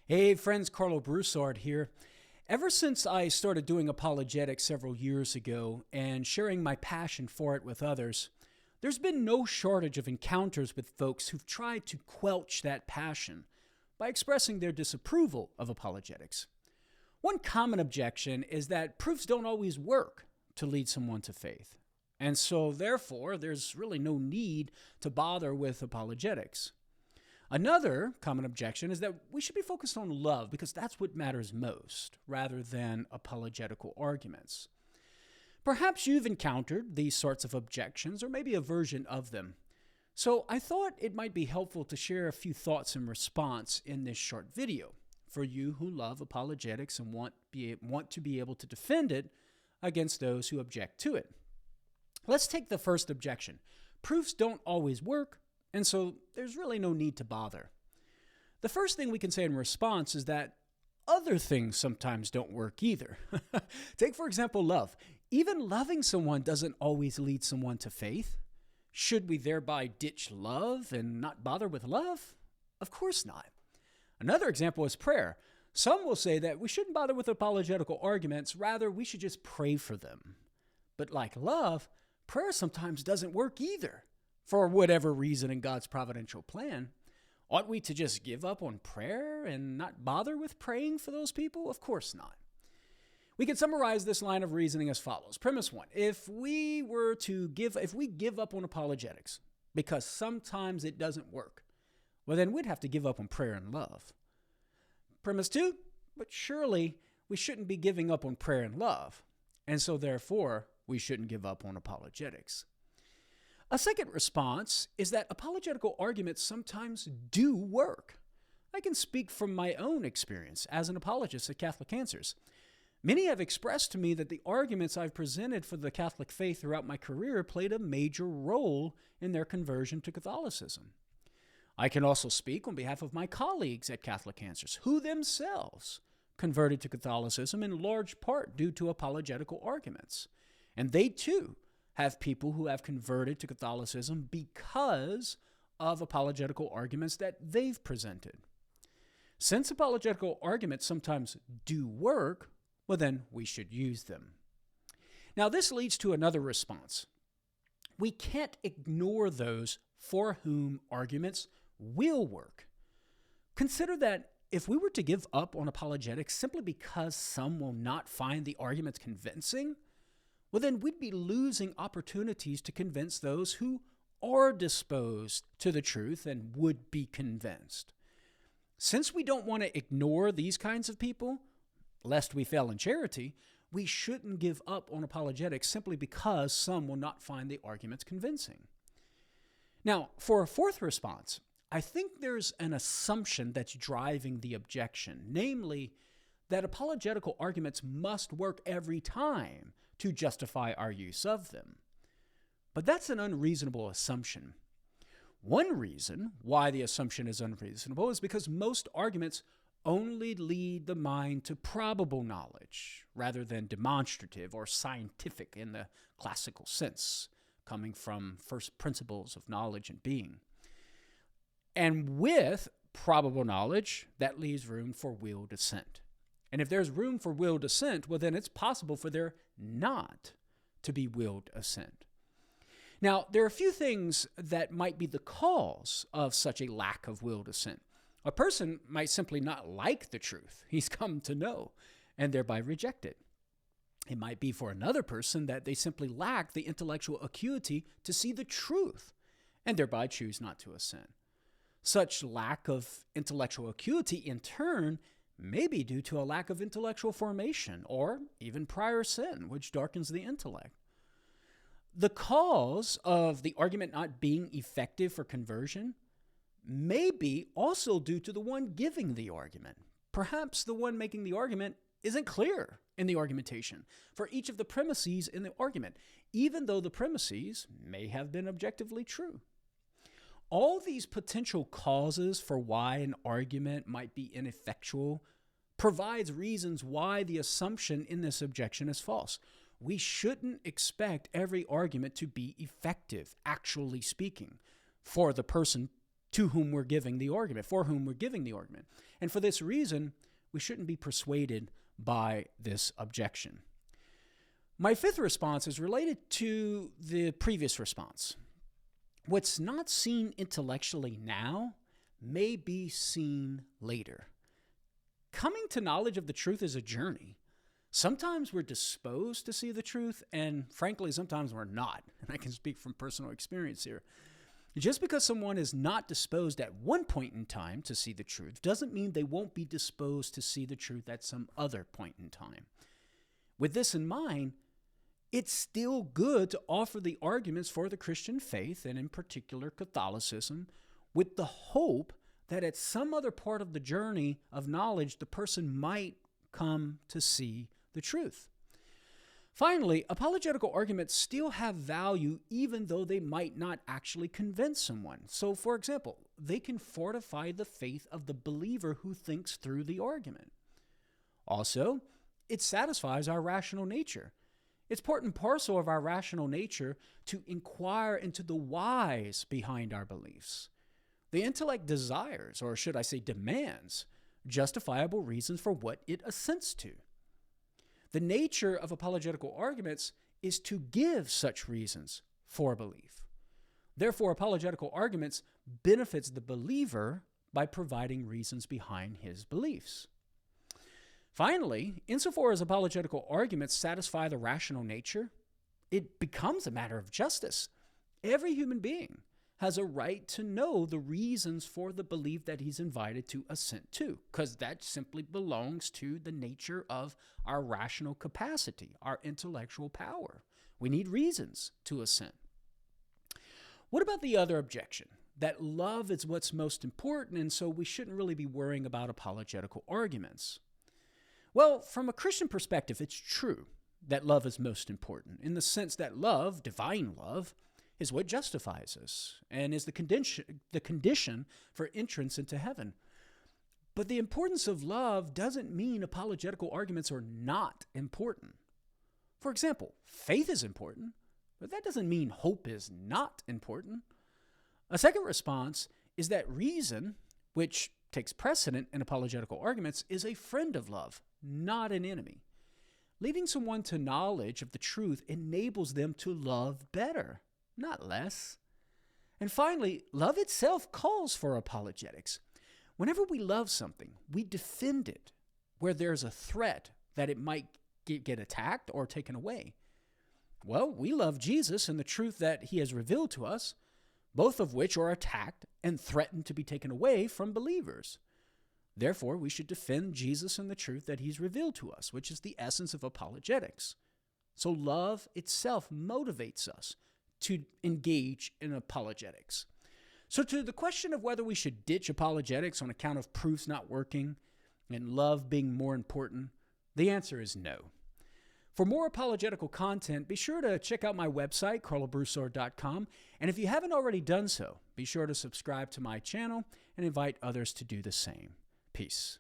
Hey friends, Carlo Broussard here. Ever since I started doing apologetics several years ago and sharing my passion for it with others, there's been no shortage of encounters with folks who've tried to quelch that passion by expressing their disapproval of apologetics. One common objection is that proofs don't always work to lead someone to faith. And so, therefore, there's really no need to bother with apologetics. Another common objection is that we should be focused on love because that's what matters most, rather than apologetical arguments. Perhaps you've encountered these sorts of objections, or maybe a version of them. So I thought it might be helpful to share a few thoughts in response in this short video for you who love apologetics and want to be able to defend it against those who object to it. Let's take the first objection. Proofs don't always work, and so there's really no need to bother. The first thing we can say in response is that other things sometimes don't work either. Take, for example, love. Even loving someone doesn't always lead someone to faith. Should we thereby ditch love and not bother with love? Of course not. Another example is prayer. Some will say that we shouldn't bother with apologetical arguments, rather we should just pray for them. But like love, prayer sometimes doesn't work either. For whatever reason in God's providential plan, ought we to just give up on prayer and not bother with praying for those people? Of course not. We can summarize this line of reasoning as follows. Premise one, if we give up on apologetics because sometimes it doesn't work, well then we'd have to give up on prayer and love. Premise two, but surely we shouldn't be giving up on prayer and love, and so therefore we shouldn't give up on apologetics. A second response is that apologetical arguments sometimes do work. I can speak from my own experience as an apologist at Catholic Answers. Many have expressed to me that the arguments I've presented for the Catholic faith throughout my career played a major role in their conversion to Catholicism. I can also speak on behalf of my colleagues at Catholic Answers, who themselves converted to Catholicism in large part due to apologetical arguments. And they too have people who have converted to Catholicism because of apologetical arguments that they've presented. Since apologetical arguments sometimes do work, well then we should use them. Now this leads to another response. We can't ignore those for whom arguments will work. Consider that if we were to give up on apologetics simply because some will not find the arguments convincing, well then we'd be losing opportunities to convince those who are disposed to the truth and would be convinced. Since we don't want to ignore these kinds of people, lest we fail in charity, we shouldn't give up on apologetics simply because some will not find the arguments convincing. Now, for a fourth response, I think there's an assumption that's driving the objection, namely that apologetical arguments must work every time to justify our use of them. But that's an unreasonable assumption. One reason why the assumption is unreasonable is because most arguments only lead the mind to probable knowledge rather than demonstrative or scientific in the classical sense, coming from first principles of knowledge and being. And with probable knowledge, that leaves room for willed assent. And if there's room for willed assent, well, then it's possible for there not to be willed assent. Now, there are a few things that might be the cause of such a lack of willed assent. A person might simply not like the truth he's come to know and thereby reject it. It might be for another person that they simply lack the intellectual acuity to see the truth and thereby choose not to assent. Such lack of intellectual acuity, in turn, may be due to a lack of intellectual formation or even prior sin, which darkens the intellect. The cause of the argument not being effective for conversion may be also due to the one giving the argument. Perhaps the one making the argument isn't clear in the argumentation for each of the premises in the argument, even though the premises may have been objectively true. All these potential causes for why an argument might be ineffectual provides reasons why the assumption in this objection is false. We shouldn't expect every argument to be effective, actually speaking, for the person to whom we're giving the argument, for whom we're giving the argument. And for this reason, we shouldn't be persuaded by this objection. My fifth response is related to the previous response. What's not seen intellectually now may be seen later. Coming to knowledge of the truth is a journey. Sometimes we're disposed to see the truth, and frankly, sometimes we're not. And I can speak from personal experience here. Just because someone is not disposed at one point in time to see the truth doesn't mean they won't be disposed to see the truth at some other point in time. With this in mind, it's still good to offer the arguments for the Christian faith, and in particular Catholicism, with the hope that at some other part of the journey of knowledge, the person might come to see the truth. Finally, apologetical arguments still have value even though they might not actually convince someone. So, for example, they can fortify the faith of the believer who thinks through the argument. Also, it satisfies our rational nature. It's part and parcel of our rational nature to inquire into the whys behind our beliefs. The intellect desires, or should I say demands, justifiable reasons for what it assents to. The nature of apologetical arguments is to give such reasons for belief. Therefore, apologetical arguments benefits the believer by providing reasons behind his beliefs. Finally, insofar as apologetical arguments satisfy the rational nature, it becomes a matter of justice. Every human being has a right to know the reasons for the belief that he's invited to assent to, because that simply belongs to the nature of our rational capacity, our intellectual power. We need reasons to assent. What about the other objection? That love is what's most important, and so we shouldn't really be worrying about apologetical arguments. Well, from a Christian perspective, it's true that love is most important, in the sense that love, divine love, is what justifies us and is the condition for entrance into heaven. But the importance of love doesn't mean apologetical arguments are not important. For example, faith is important, but that doesn't mean hope is not important. A second response is that reason, which takes precedent in apologetical arguments, is a friend of love, not an enemy. Leading someone to knowledge of the truth enables them to love better, not less. And finally, love itself calls for apologetics. Whenever we love something, we defend it where there's a threat that it might get attacked or taken away. Well, we love Jesus and the truth that he has revealed to us, both of which are attacked and threatened to be taken away from believers. Therefore, we should defend Jesus and the truth that he's revealed to us, which is the essence of apologetics. So love itself motivates us to engage in apologetics. So to the question of whether we should ditch apologetics on account of proofs not working and love being more important, the answer is no. For more apologetical content, be sure to check out my website, carlobroussard.com, and if you haven't already done so, be sure to subscribe to my channel and invite others to do the same. Peace.